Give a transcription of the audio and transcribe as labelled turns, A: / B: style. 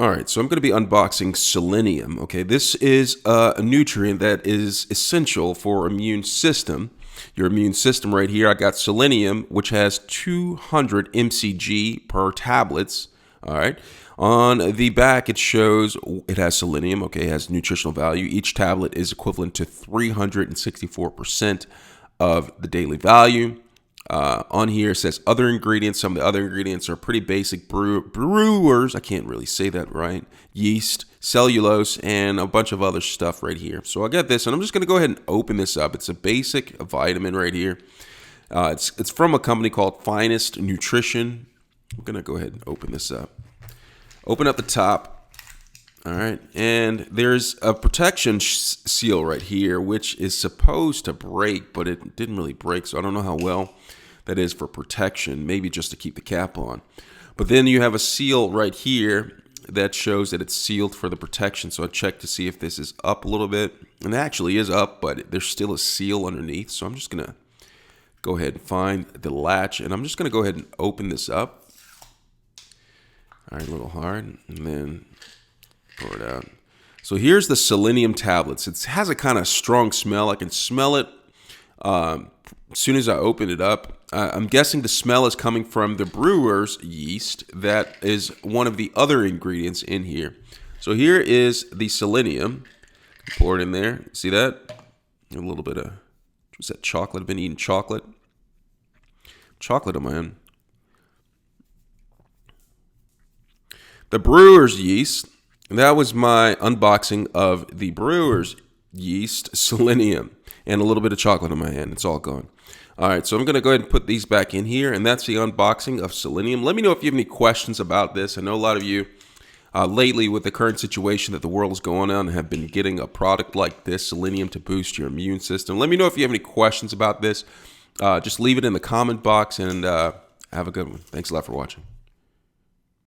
A: All right, so I'm going to be unboxing selenium. Okay, this is a nutrient that is essential for immune system. Your immune system right here. I got selenium, which has 200 mcg per tablets. All right. On the back, it shows it has selenium. Okay, it has nutritional value. Each tablet is equivalent to 364% of the daily value. On here it says other ingredients. Some of the other ingredients are pretty basic brewers. I can't really say that right. Yeast, cellulose, and a bunch of other stuff right here. So I got this, and I'm just going to go ahead and open this up. It's a basic vitamin right here. It's from a company called Finest Nutrition. I'm going to go ahead and open this up. Open up the top. All right, and there's a protection seal right here, which is supposed to break, but it didn't really break, so I don't know how well that is for protection, maybe just to keep the cap on. But then you have a seal right here that shows that it's sealed for the protection, so I checked to see if this is up a little bit, and it actually is up, but there's still a seal underneath, so I'm just going to go ahead and find the latch, and I'm just going to go ahead and open this up. All right, a little hard, and then pour it out. So here's the selenium tablets. It has a kind of strong smell. I can smell it as soon as I open it up. I'm guessing the smell is coming from the brewer's yeast. That is one of the other ingredients in here. So here is the selenium. Pour it in there. See that? A little bit of, what's that, chocolate? I've been eating chocolate. Chocolate on my own. The brewer's yeast. That was my unboxing of the brewer's yeast, selenium, and a little bit of chocolate in my hand. It's all gone. All right, so I'm going to go ahead and put these back in here, and that's the unboxing of selenium. Let me know if you have any questions about this. I know a lot of you lately, with the current situation that the world is going on, have been getting a product like this, selenium, to boost your immune system. Let me know if you have any questions about this. Just leave it in the comment box, and have a good one. Thanks a lot for watching.